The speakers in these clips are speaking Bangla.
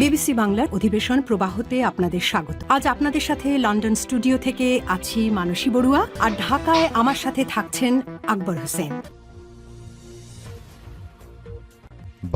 বিবিসি বাংলার অধিবেশন প্রবাহতে আপনাদের স্বাগত। আজ আপনাদের সাথে লন্ডন স্টুডিও থেকে আছি মানসী বড়ুয়া, আর ঢাকায় আমার সাথে থাকছেন আকবর হোসেন।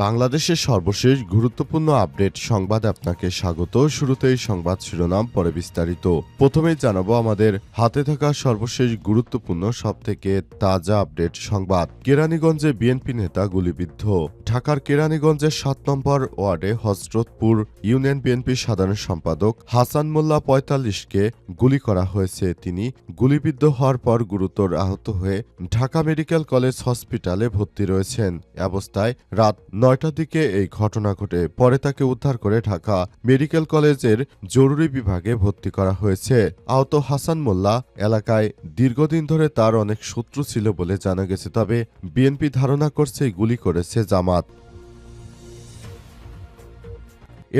বাংলাদেশের সর্বশেষ গুরুত্বপূর্ণ আপডেট সংবাদে আপনাকে স্বাগত। শুরুতেই সংবাদ শিরোনাম, পরে বিস্তারিত। প্রথমেই জানাবো আমাদের হাতে থাকা সর্বশেষ গুরুত্বপূর্ণ সবথেকে তাজা আপডেট সংবাদ। কেরানীগঞ্জে বিএনপি নেতা গুলিবিদ্ধ। ঢাকার কেরানীগঞ্জের ৭ নম্বর ওয়ার্ডে হযরতপুর ইউনিয়ন বিএনপির সাধারণ সম্পাদক হাসান মোল্লা ৪৫কে গুলি করা হয়েছে। তিনি গুলিবিদ্ধ হওয়ার পর গুরুতর আহত হয়ে ঢাকা মেডিকেল কলেজ হসপিটালে ভর্তি রয়েছেন। এ অবস্থায় রাত ৯টার দিকে এই ঘটনা ঘটে। পরে তাকে উদ্ধার করে ঢাকা মেডিকেল কলেজের জরুরি বিভাগে ভর্তি করা হয়েছে। আহত হাসান মোল্লা এলাকায় দীর্ঘদিন ধরে তার অনেক শত্রু ছিল বলে জানা গেছে, তবে বিএনপি ধারণা করছে গুলি করেছে জামাত।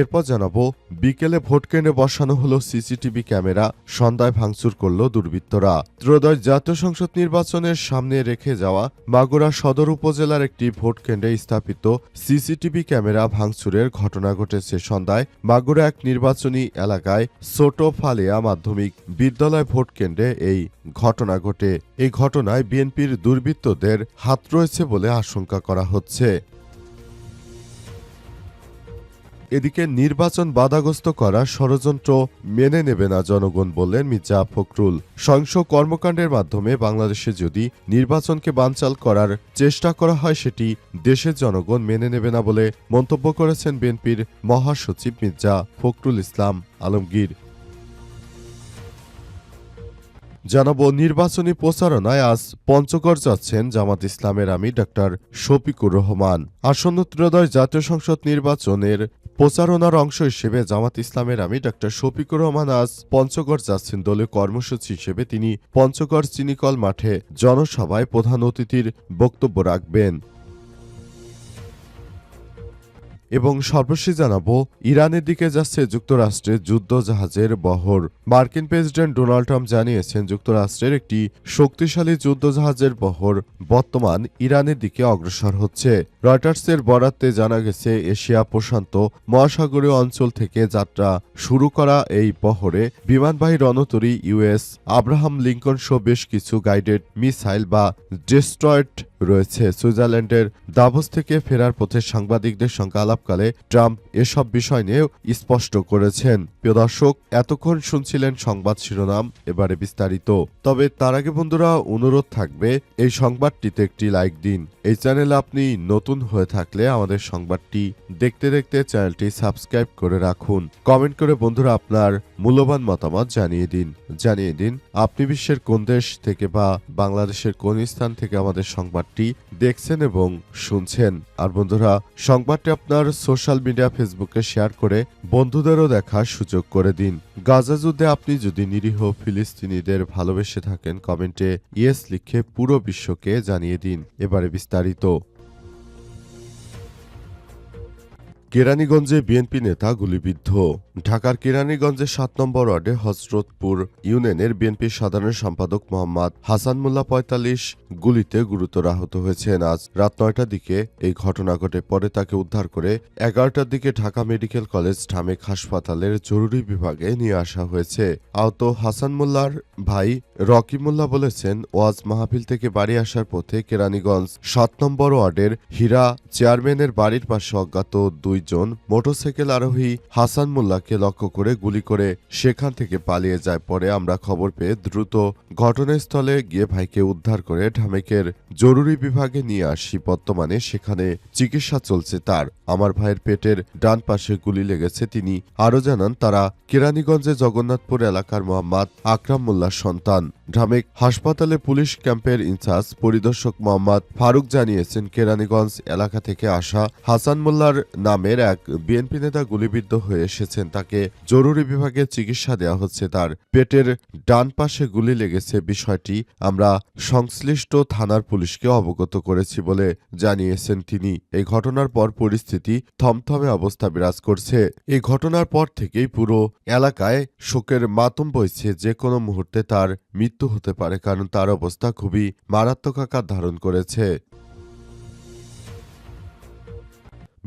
এরপর জানাবো, বিকেলে ভোটকেন্দ্রে বসানো হলো সিসিটিভি ক্যামেরা, সন্ধ্যায় ভাঙচুর করল দুর্বৃত্তরা। ত্রয়োদশ জাতীয় সংসদ নির্বাচনের সামনে রেখে যাওয়া মাগুরা সদর উপজেলার একটি ভোটকেন্দ্রে স্থাপিত সিসিটিভি ক্যামেরা ভাঙচুরের ঘটনা ঘটেছে। সন্ধ্যায় মাগুরা এক নির্বাচনী এলাকায় ছোট ফালিয়া মাধ্যমিক বিদ্যালয় ভোটকেন্দ্রে এই ঘটনা ঘটে। এই ঘটনায় বিএনপির দুর্বৃত্তদের হাত রয়েছে বলে আশঙ্কা করা হচ্ছে। এদিকে নির্বাচন বাধাগ্রস্ত করার ষড়যন্ত্র মেনে নেবে না জনগণ, বললেন মির্জা ফখরুল। সহিংস কর্মকাণ্ডের মাধ্যমে বাংলাদেশে যদি নির্বাচনকে বানচাল করার চেষ্টা করা হয়, সেটি দেশের জনগণ মেনে নেবে না বলে মন্তব্য করেছেন বিএনপির মহাসচিব মির্জা ফখরুল ইসলাম আলমগীর। জানাবো, নির্বাচনী প্রচারণায় আজ পঞ্চগড় যাচ্ছেন জামাত ইসলামের আমির ডা শফিকুর রহমান। আসন্ন ত্রয়োদশ জাতীয় সংসদ নির্বাচনের প্রচারণার অংশ হিসেবে জামাত ইসলামের আমির ডা শফিকুর রহমান আজ পঞ্চগড় যাচ্ছেন। দলীয় কর্মসূচি হিসেবে তিনি পঞ্চগড় চিনিকল মাঠে জনসভায় প্রধান অতিথির বক্তব্য রাখবেন। এবং সর্বশেষ জানাবো, ইরানের দিকে যাচ্ছে যুক্তরাষ্ট্রের যুদ্ধজাহাজের বহর। মার্কিন প্রেসিডেন্ট ডোনাল্ড ট্রাম্প জানিয়েছেন, যুক্তরাষ্ট্রের একটি শক্তিশালী যুদ্ধজাহাজের বহর বর্তমান ইরানের দিকে অগ্রসর হচ্ছে। রয়টার্সের বরাতে জানা গেছে, এশিয়া প্রশান্ত মহাসাগরীয় অঞ্চল থেকে যাত্রা শুরু করা এই বহরে বিমানবাহী রণতরী ইউএস আব্রাহাম লিঙ্কন সহ বেশ কিছু গাইডেড মিসাইল বা ডেস্ট্রয়েড রয়েছে। সুইজারল্যান্ডের দাভোস থেকে ফেরার পথে সাংবাদিকদের সঙ্গে আলাপকালে ট্রাম্প এসব বিষয় নিয়ে স্পষ্ট করেছেন। প্রিয় দর্শক, এতক্ষণ শুনছিলেন সংবাদ শিরোনাম, এবারে বিস্তারিত। তবে তার আগে বন্ধুরা, অনুরোধ থাকবে এই সংবাদটিতে একটি লাইক দিন। এই চ্যানেলে আপনি নতুন হয়ে থাকলে আমাদের সংবাদটি দেখতে দেখতে চ্যানেলটি সাবস্ক্রাইব করে রাখুন। কমেন্ট করে বন্ধুরা আপনার মূল্যবান মতামত জানিয়ে দিন আপনি বিশ্বের কোন দেশ থেকে বা বাংলাদেশের কোন স্থান থেকে আমাদের সংবাদটি দেখছেন এবং শুনছেন। আর বন্ধুরা, সংবাদটি আপনার সোশ্যাল মিডিয়া ফেসবুকে শেয়ার করে বন্ধুদেরও দেখার সুযোগ করে দিন। গাজা যুদ্ধে আপনি যদি নিরীহ ফিলিস্তিনিদের ভালোবেসে থাকেন, কমেন্টে ইয়েস লিখে পুরো বিশ্বকে জানিয়ে দিন। এবারে বিস্তারিত। কেরানীগঞ্জে বিএনপি নেতা গুলিবিদ্ধ। ঢাকার কেরানীগঞ্জের ৭ নম্বর ওয়ার্ডে হযরতপুর ইউনিয়নের বিএনপির সাধারণ সম্পাদক মোহাম্মদ হাসান মোল্লা ৪৫ গুলিতে গুরুতর আহত হয়েছেন। আজ রাত ৯টার দিকে এই ঘটনা ঘটে। পরে তাকে উদ্ধার করে ১১টার দিকে ঢাকা মেডিকেল কলেজ ঢামেক হাসপাতালের জরুরি বিভাগে নিয়ে আসা হয়েছে। আহত হাসান মোল্লার ভাই রকি মোল্লা বলেছেন, ওয়াজ মাহফিল থেকে বাড়ি আসার পথে কেরানীগঞ্জ ৭ নম্বর ওয়ার্ডের হীরা চেয়ারম্যানের বাড়ির পাশে অজ্ঞাত দুইজন মোটরসাইকেল আরোহী হাসান মোল্লাকে লক্ষ্য করে গুলি করে সেখান থেকে পালিয়ে যায়। পরে আমরা খবর পেয়ে দ্রুত ঘটনাস্থলে গিয়ে ভাইকে উদ্ধার করে ঢামেকের জরুরি বিভাগে নিয়ে আসি। বর্তমানে সেখানে চিকিৎসা চলছে তার। আমার ভাইয়ের পেটের ডান পাশে গুলি লেগেছে। তিনি আরও জানান, তারা কেরানীগঞ্জে জগন্নাথপুর এলাকার মোহাম্মদ আকরাম মোল্লার সন্তান। ঢামেক হাসপাতালে পুলিশ ক্যাম্পের ইনচার্জ পরিদর্শক মোহাম্মদ ফারুক জানিয়েছেন, কেরানীগঞ্জ এলাকা থেকে আসা হাসান মোল্লার নামের এক বিএনপি নেতা গুলিবিদ্ধ হয়ে এসেছেন। তাকে জরুরি বিভাগে চিকিৎসা দেওয়া হচ্ছে। তার পেটের ডান পাশে গুলি লেগেছে। বিষয়টি আমরা সংশ্লিষ্ট থানার পুলিশকে অবগত করেছি বলে জানিয়েছেন তিনি। এই ঘটনার পর পরিস্থিতি থমথমে অবস্থা বিরাজ করছে। এই ঘটনার পর থেকেই পুরো এলাকায় শোকের মাতম বইছে। যে কোনো মুহূর্তে তার মৃত্যু হতে পারে, কারণ তার অবস্থা খুবই মারাত্মক আকার ধারণ করেছে।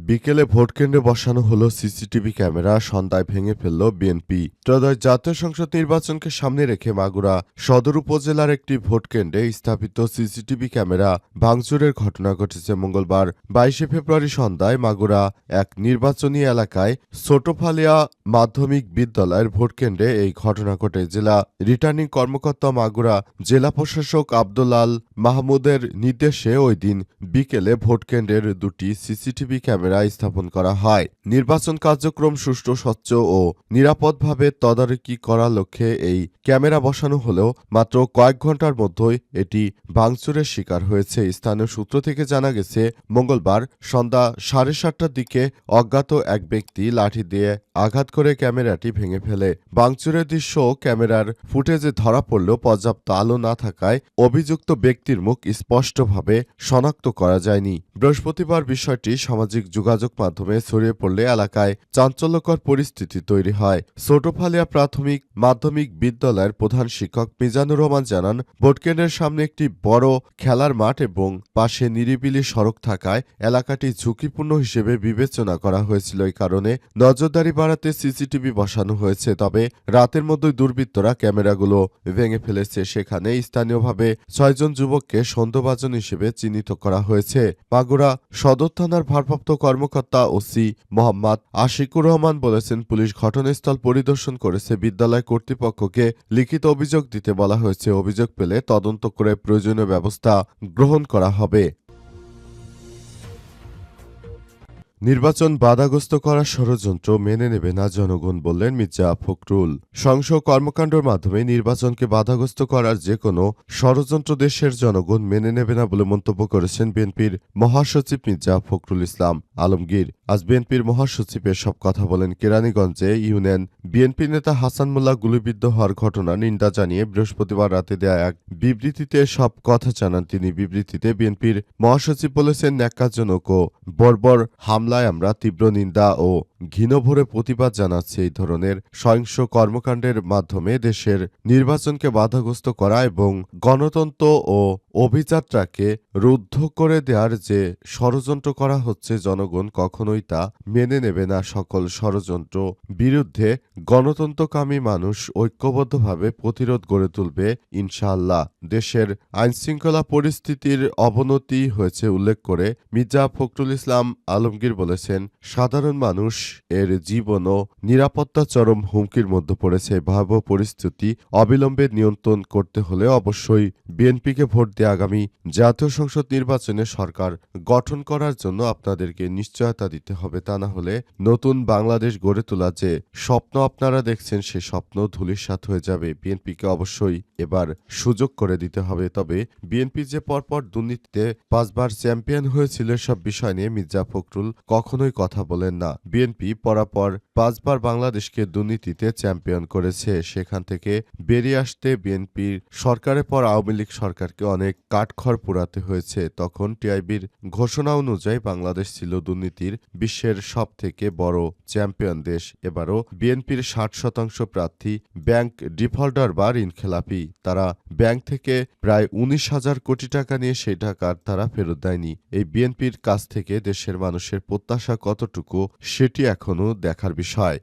বিকেলে ভোটকেন্দ্রে বসানো হলো সিসিটিভি ক্যামেরা, সন্ধ্যায় ভেঙে ফেলল বিএনপি। ত্রয়োদশ জাতীয় সংসদ নির্বাচনকে সামনে রেখে মাগুরা সদর উপজেলার একটি ভোটকেন্দ্রে স্থাপিত সিসিটিভি ক্যামেরা ভাঙচুরের ঘটনা ঘটেছে মঙ্গলবার 22 ফেব্রুয়ারি সন্ধ্যায় মাগুরা এক নির্বাচনী এলাকায় ছোটফালিয়া মাধ্যমিক বিদ্যালয়ের ভোটকেন্দ্রে এই ঘটনা ঘটে। জেলা রিটার্নিং কর্মকর্তা মাগুরা জেলা প্রশাসক আব্দুলাল মাহমুদের নির্দেশে ওই দিন বিকেলে ভোটকেন্দ্রের দুটি সিসিটিভি ক্যামেরা স্থাপন করা হয়। নির্বাচন কার্যক্রম সুষ্ঠু, স্বচ্ছ ও নিরাপদভাবে তদারকি করার লক্ষ্যে এই ক্যামেরা বসানো হলেও মাত্র কয়েক ঘন্টার মধ্যেই এটি ভাঙচুরের শিকার হয়েছে। স্থানীয় সূত্র থেকে জানা গেছে, মঙ্গলবার সন্ধ্যা 7:30টার দিকে অজ্ঞাত এক ব্যক্তি লাঠি দিয়ে আঘাত করে ক্যামেরাটি ভেঙে ফেলে। ভাঙচুরের দৃশ্য ক্যামেরার ফুটেজে ধরা পড়লেও পর্যাপ্ত আলো না থাকায় অভিযুক্ত ব্যক্তির মুখ স্পষ্টভাবে শনাক্ত করা যায়নি। বৃহস্পতিবার বিষয়টি সামাজিক যোগাযোগ মাধ্যমে ছড়িয়ে পড়লে এলাকায় চাঞ্চল্যকর পরিস্থিতি তৈরি হয়। ছোটফালিয়া প্রাথমিক মাধ্যমিক বিদ্যালয়ের প্রধান শিক্ষক মিজানুর রহমান জানান, ভোটকেন্দ্রের সামনে একটি বড় খেলার মাঠ এবং পাশে নিরিবিলি সড়ক থাকায় এলাকাটি ঝুঁকিপূর্ণ হিসেবে বিবেচনা করা হয়েছিল। এই কারণে নজরদারি বাড়াতে সিসিটিভি বসানো হয়েছে। তবে রাতের মধ্যেই দুর্বৃত্তরা ক্যামেরাগুলো ভেঙে ফেলেছে। সেখানে স্থানীয়ভাবে 6 জন যুবককে সন্দেহভাজন হিসেবে চিহ্নিত করা হয়েছে। মাগুরা সদর থানার ভারপ্রাপ্ত কর্মকর্তা ওসি মোহাম্মদ আশিকুর রহমান বলেছেন, পুলিশ ঘটনাস্থল পরিদর্শন করেছে। বিদ্যালয় কর্তৃপক্ষকে লিখিত অভিযোগ দিতে বলা হয়েছে। অভিযোগ পেলে তদন্ত করে প্রয়োজনীয় ব্যবস্থা গ্রহণ করা হবে। নির্বাচন বাধাগ্রস্ত করার ষড়যন্ত্র মেনে নেবে না জনগণ, বললেন মির্জা ফখরুল। সহিংস কর্মকাণ্ডের মাধ্যমে নির্বাচনকে বাধাগ্রস্ত করার যে কোনো ষড়যন্ত্র দেশের জনগণ মেনে নেবে না বলে মন্তব্য করেছেন বিএনপির মহাসচিব মির্জা ফখরুল ইসলাম আলমগীর। আজ বিএনপির মহাসচিব এসব কথা বলেন কেরানীগঞ্জে ইউনিয়ন বিএনপি নেতা হাসান মোল্লা গুলিবিদ্ধ হওয়ার ঘটনার নিন্দা জানিয়ে বৃহস্পতিবার রাতে দেয়া এক বিবৃতিতে সব কথা জানান তিনি। বিবৃতিতে বিএনপির মহাসচিব বলেছেন, ন্যাক্কারজনক ও বর্বর হামলায় আমরা তীব্র নিন্দা ও ঘৃণভরে প্রতিবাদ জানাচ্ছি। এই ধরনের সহিংস কর্মকাণ্ডের মাধ্যমে দেশের নির্বাচনকে বাধাগ্রস্ত করা এবং গণতন্ত্র ও অভিযাত্রাকে রুদ্ধ করে দেওয়ার যে ষড়যন্ত্র করা হচ্ছে, জনগণ কখনোই তা মেনে নেবে না। সকল ষড়যন্ত্র বিরুদ্ধে গণতন্ত্রকামী মানুষ ঐক্যবদ্ধভাবে প্রতিরোধ গড়ে তুলবে ইনশাআল্লাহ। দেশের আইনশৃঙ্খলা পরিস্থিতির অবনতি হয়েছে উল্লেখ করে মির্জা ফখরুল ইসলাম আলমগীর বলেছেন, সাধারণ মানুষ এর জীবন ও নিরাপত্তা চরম হুমকির মধ্যে পড়েছে। ভয়াবহ পরিস্থিতি অবিলম্বে নিয়ন্ত্রণ করতে হলে অবশ্যই বিএনপিকে ভোট দিয়ে আগামী জাতীয় সংসদ নির্বাচনে সরকার গঠন করার জন্য আপনাদেরকে নিশ্চয়তা দিতে হবে। তা না হলে নতুন বাংলাদেশ গড়ে তোলা যে স্বপ্ন আপনারা দেখছেন, সে স্বপ্ন ধূলিসাৎ হয়ে যাবে। বিএনপিকে অবশ্যই এবার সুযোগ করে দিতে হবে। তবে বিএনপি যে পরপর দুর্নীতিতে 5 বার চ্যাম্পিয়ন হয়েছিল, সব বিষয় নিয়ে মির্জা ফখরুল কখনোই কথা বলেন না। বিএনপি পরাপর 5 বার বাংলাদেশকে দুর্নীতিতে চ্যাম্পিয়ন করেছে। সেখান থেকে বেরিয়ে আসতে বিএনপির সরকারের পর আওয়ামী লীগ সরকারকে অনেক কাঠখড় পোড়াতে হয়েছে। তখন টিআইবির ঘোষণা অনুযায়ী বাংলাদেশ ছিল দুর্নীতির বিশ্বের সব থেকে বড় চ্যাম্পিয়ন দেশ। এবারও বিএনপির 60% প্রার্থী ব্যাংক ডিফল্টার বা ঋণখেলাপি। তারা ব্যাংক থেকে প্রায় 19,000 কোটি টাকা নিয়ে সেই টাকা তারা ফেরত দেয়নি। এই বিএনপির কাছ থেকে দেশের মানুষের প্রত্যাশা কতটুকু, সেটি এখনও দেখার বিষয়।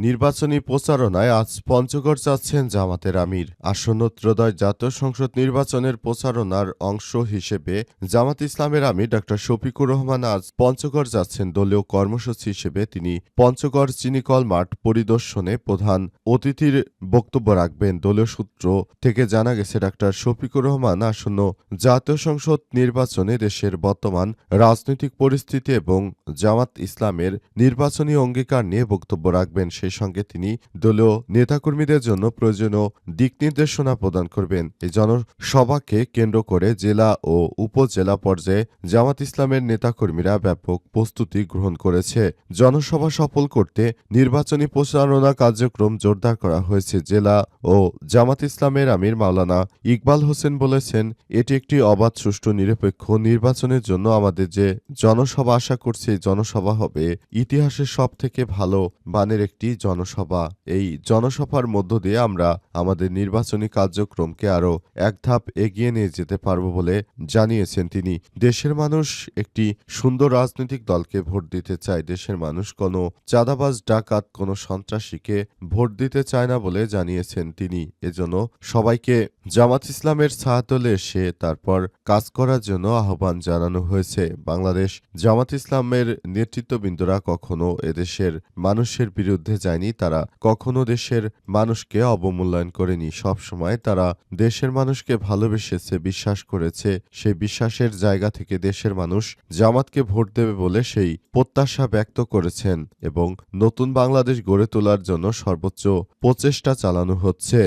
নির্বাচনী প্রচারণায় আজ পঞ্চগড় যাচ্ছেন জামাতের আমির। আসন্ন ত্রয়োদশ জাতীয় সংসদ নির্বাচনের প্রচারণার অংশ হিসেবে জামাত ইসলামের আমির ড শফিকুর রহমান আজ পঞ্চগড় যাচ্ছেন। দলীয় কর্মসূচি হিসেবে তিনি পঞ্চগড় চিনিকল মাঠ পরিদর্শনে প্রধান অতিথির বক্তব্য রাখবেন। দলীয় সূত্র থেকে জানা গেছে, ড শফিকুর রহমান আসন্ন জাতীয় সংসদ নির্বাচনে দেশের বর্তমান রাজনৈতিক পরিস্থিতি এবং জামাত ইসলামের নির্বাচনী অঙ্গীকার নিয়ে বক্তব্য রাখবেন। সেই সঙ্গে তিনি দলীয় নেতাকর্মীদের জন্য প্রয়োজনীয় দিক নির্দেশনা প্রদান করবেন। এই জনসভাকে কেন্দ্র করে জেলা ও উপজেলা পর্যায়ে জামাত ইসলামের নেতাকর্মীরা ব্যাপক প্রস্তুতি গ্রহণ করেছে। জনসভা সফল করতে নির্বাচনী প্রচারণা কার্যক্রম জোরদার করা হয়েছে। জেলা ও জামাত ইসলামের আমির মাওলানা ইকবাল হোসেন বলেছেন, এটি একটি অবাধ, সুষ্ঠু, নিরপেক্ষ নির্বাচনের জন্য আমাদের যে জনসভা আশা করছি, এই জনসভা হবে ইতিহাসের সব থেকে ভালো মানের একটি জনসভা। এই জনসভার মধ্য দিয়ে আমরা আমাদের নির্বাচনী কার্যক্রমকে আরও এক ধাপ এগিয়ে নিয়ে যেতে পারব বলে জানিয়েছেন তিনি। দেশের মানুষ একটি সুন্দর রাজনৈতিক দলকে ভোট দিতে চায়। দেশের মানুষ কোনো চাঁদাবাজ, ডাকাত, কোনো সন্ত্রাসীকে ভোট দিতে চায় না বলে জানিয়েছেন তিনি। এজন্য সবাইকে জামাত ইসলামের ছায়াতলে এসে তারপর কাজ করার জন্য আহ্বান জানানো হয়েছে। বাংলাদেশ জামাত ইসলামের নেতৃত্ববৃন্দরা কখনো এদেশের মানুষের বিরুদ্ধে যায়নি, তারা কখনো দেশের মানুষকে অবমূল্যায়ন করেনি। সবসময় তারা দেশের মানুষকে ভালোবেসেছে, বিশ্বাস করেছে। সেই বিশ্বাসের জায়গা থেকে দেশের মানুষ জামাতকে ভোট দেবে বলে সেই প্রত্যাশা ব্যক্ত করেছেন এবং নতুন বাংলাদেশ গড়ে তোলার জন্য সর্বোচ্চ প্রচেষ্টা চালানো হচ্ছে।